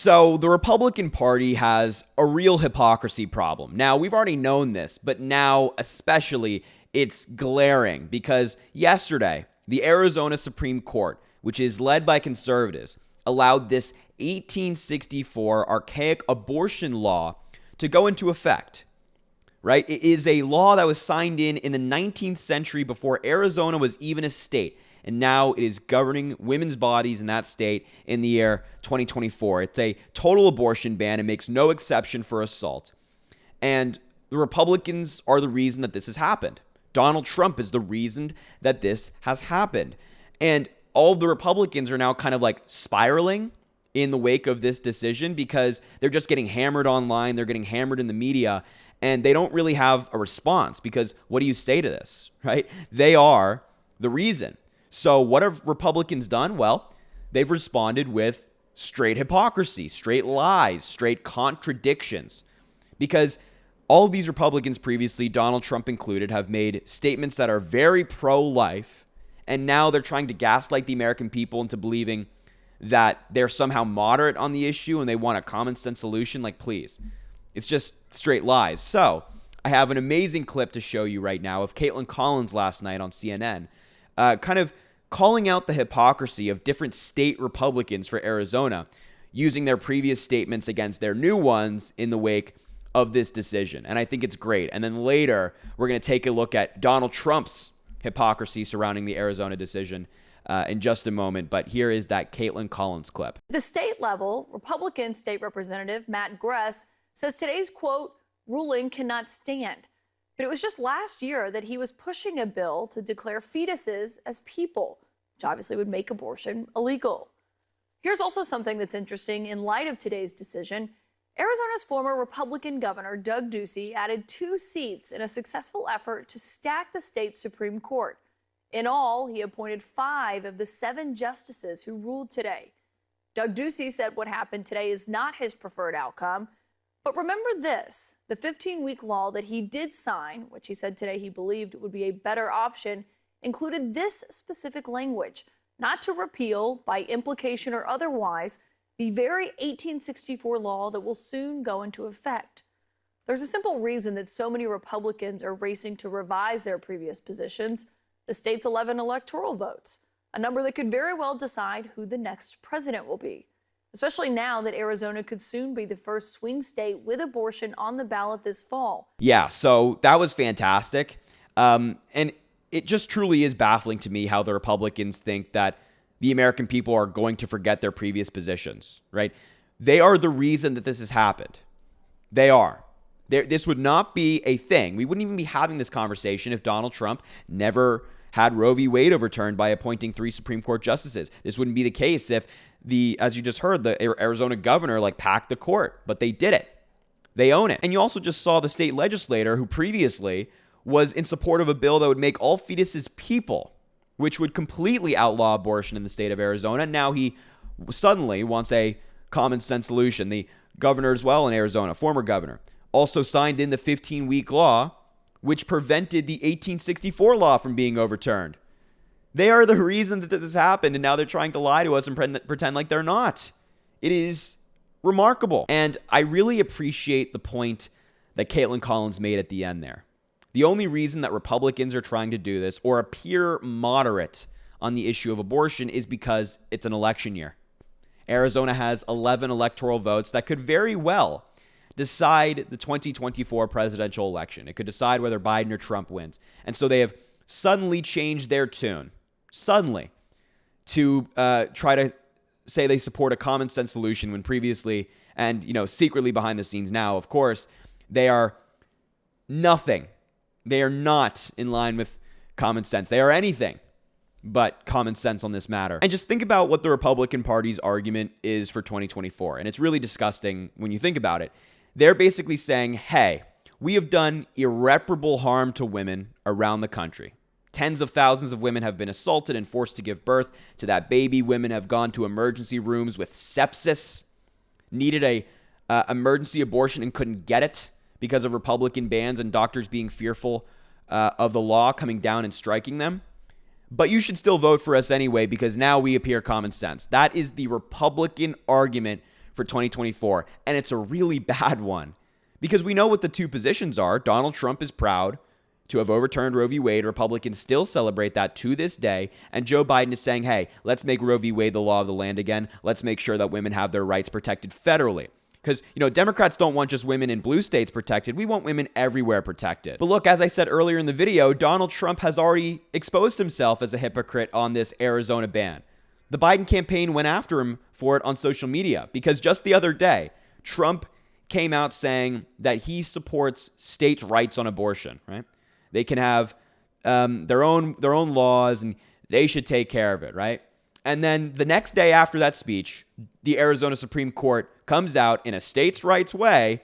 So the Republican Party has a real hypocrisy problem. Now, we've already known this, but now especially it's glaring because yesterday, the Arizona Supreme Court, which is led by conservatives, allowed this 1864 archaic abortion law to go into effect. Right? It is a law that was signed in the 19th century before Arizona was even a state. And now it is governing women's bodies in that state in the year 2024. It's a total abortion ban. It makes no exception for assault. And the Republicans are the reason that this has happened. Donald Trump is the reason that this has happened. And all of the Republicans are now kind of like spiraling in the wake of this decision because they're just getting hammered online. They're getting hammered in the media. And they don't really have a response because what do you say to this, right? They are the reason. So what have Republicans done? Well, they've responded with straight hypocrisy, straight lies, straight contradictions. Because all of these Republicans previously, Donald Trump included, have made statements that are very pro-life. And now they're trying to gaslight the American people into believing that they're somehow moderate on the issue and they want a common sense solution. Like, please. It's just straight lies. So I have an amazing clip to show you right now of Kaitlan Collins last night on CNN, kind of calling out the hypocrisy of different state Republicans for Arizona, using their previous statements against their new ones in the wake of this decision. And I think it's great. And then later, we're going to take a look at Donald Trump's hypocrisy surrounding the Arizona decision in just a moment. But here is that Kaitlan Collins clip. At the state level, Republican State Representative Matt Gress says today's, quote, ruling cannot stand. But it was just last year that he was pushing a bill to declare fetuses as people, which obviously would make abortion illegal. Here's also something that's interesting in light of today's decision. Arizona's former Republican governor, Doug Ducey, added 2 seats in a successful effort to stack the state's Supreme Court. In all, he appointed 5 of the 7 justices who ruled today. Doug Ducey said what happened today is not his preferred outcome. But remember this, the 15-week law that he did sign, which he said today he believed would be a better option, included this specific language, not to repeal by implication or otherwise the very 1864 law that will soon go into effect. There's a simple reason that so many Republicans are racing to revise their previous positions, the state's 11 electoral votes, a number that could very well decide who the next president will be. Especially now that Arizona could soon be the first swing state with abortion on the ballot this fall. Yeah, so that was fantastic. And it just truly is baffling to me how the Republicans think that the American people are going to forget their previous positions, right? They are the reason that this has happened. They are. This would not be a thing. We wouldn't even be having this conversation if Donald Trump never had Roe v. Wade overturned by appointing 3 Supreme Court justices. This wouldn't be the case if as you just heard, the Arizona governor packed the court, but they did it. They own it. And you also just saw the state legislator who previously was in support of a bill that would make all fetuses people, which would completely outlaw abortion in the state of Arizona. Now he suddenly wants a common sense solution. The governor as well in Arizona, former governor, also signed in the 15-week law, which prevented the 1864 law from being overturned. They are the reason that this has happened, and now they're trying to lie to us and pretend like they're not. It is remarkable. And I really appreciate the point that Kaitlan Collins made at the end there. The only reason that Republicans are trying to do this or appear moderate on the issue of abortion is because it's an election year. Arizona has 11 electoral votes that could very well decide the 2024 presidential election. It could decide whether Biden or Trump wins. And so they have suddenly changed their tune. Suddenly, to try to say they support a common sense solution when previously, and secretly behind the scenes now, of course, they are nothing. They are not in line with common sense. They are anything but common sense on this matter. And just think about what the Republican Party's argument is for 2024. And it's really disgusting when you think about it. They're basically saying, hey, we have done irreparable harm to women around the country. Tens of thousands of women have been assaulted and forced to give birth to that baby. Women have gone to emergency rooms with sepsis, needed a emergency abortion and couldn't get it because of Republican bans and doctors being fearful of the law coming down and striking them. But you should still vote for us anyway because now we appear common sense. That is the Republican argument for 2024, and it's a really bad one. Because we know what the two positions are. Donald Trump is proud to have overturned Roe v. Wade. Republicans still celebrate that to this day. And Joe Biden is saying, hey, let's make Roe v. Wade the law of the land again. Let's make sure that women have their rights protected federally. Because, Democrats don't want just women in blue states protected. We want women everywhere protected. But look, as I said earlier in the video, Donald Trump has already exposed himself as a hypocrite on this Arizona ban. The Biden campaign went after him for it on social media because just the other day, Trump came out saying that he supports states' rights on abortion, right? They can have their own laws and they should take care of it, right? And then the next day after that speech, the Arizona Supreme Court comes out in a states' rights way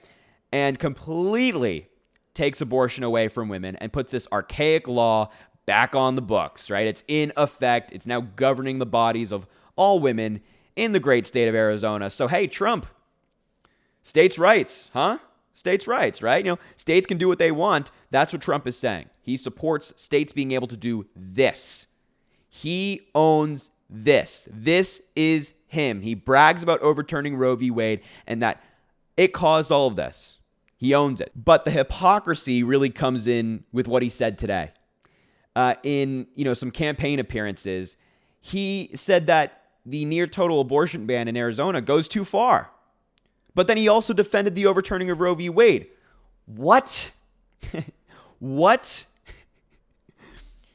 and completely takes abortion away from women and puts this archaic law back on the books, right? It's in effect. It's now governing the bodies of all women in the great state of Arizona. So, hey, Trump, states' rights, huh? States' rights, right? States can do what they want. That's what Trump is saying. He supports states being able to do this. He owns this. This is him. He brags about overturning Roe v. Wade and that it caused all of this. He owns it. But the hypocrisy really comes in with what he said today. In some campaign appearances, he said that the near total abortion ban in Arizona goes too far. But then he also defended the overturning of Roe v. Wade. What? What?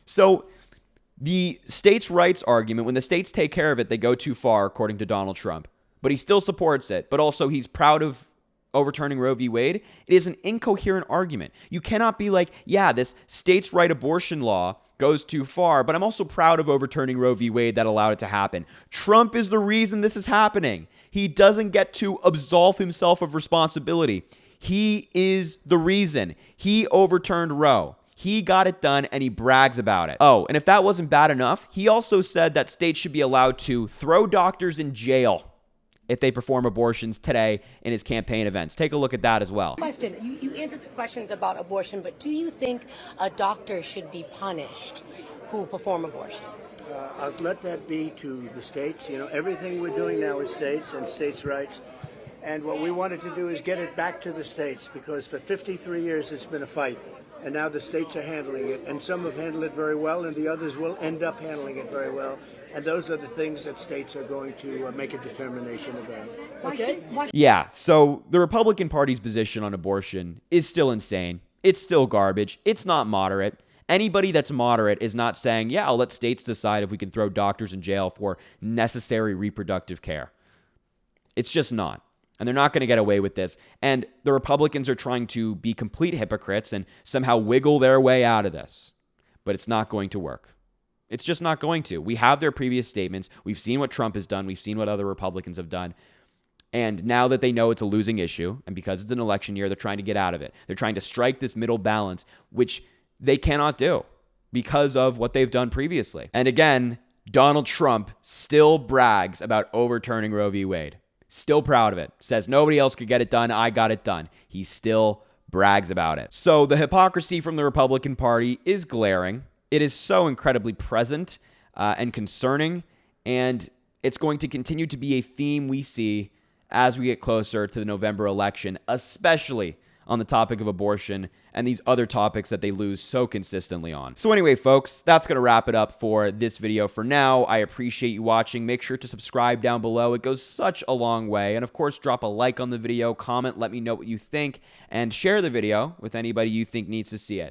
So the states' rights argument, when the states take care of it, they go too far, according to Donald Trump. But he still supports it. But also he's proud of overturning Roe v. Wade. It is an incoherent argument. You cannot be like, yeah, this states' right abortion law goes too far, but I'm also proud of overturning Roe v. Wade that allowed it to happen. Trump is the reason this is happening. He doesn't get to absolve himself of responsibility. He is the reason. He overturned Roe. He got it done and he brags about it. Oh, and if that wasn't bad enough, he also said that states should be allowed to throw doctors in jail if they perform abortions today in his campaign events. Take a look at that as well. Question. You answered some questions about abortion, but do you think a doctor should be punished who perform abortions? I'll let that be to the states. Everything we're doing now is states and states' rights. And what we wanted to do is get it back to the states because for 53 years it's been a fight. And now the states are handling it. And some have handled it very well, and the others will end up handling it very well. And those are the things that states are going to make a determination about. Okay? Yeah, so the Republican Party's position on abortion is still insane. It's still garbage. It's not moderate. Anybody that's moderate is not saying, yeah, I'll let states decide if we can throw doctors in jail for necessary reproductive care. It's just not. And they're not going to get away with this. And the Republicans are trying to be complete hypocrites and somehow wiggle their way out of this. But it's not going to work. It's just not going to. We have their previous statements. We've seen what Trump has done. We've seen what other Republicans have done. And now that they know it's a losing issue, and because it's an election year, they're trying to get out of it. They're trying to strike this middle balance, which they cannot do because of what they've done previously. And again, Donald Trump still brags about overturning Roe v. Wade. Still proud of it. Says nobody else could get it done. I got it done. He still brags about it. So the hypocrisy from the Republican Party is glaring. It is so incredibly present and concerning, and it's going to continue to be a theme we see as we get closer to the November election, especially on the topic of abortion and these other topics that they lose so consistently on. So anyway, folks, that's going to wrap it up for this video for now. I appreciate you watching. Make sure to subscribe down below. It goes such a long way. And of course, drop a like on the video, comment, let me know what you think, and share the video with anybody you think needs to see it.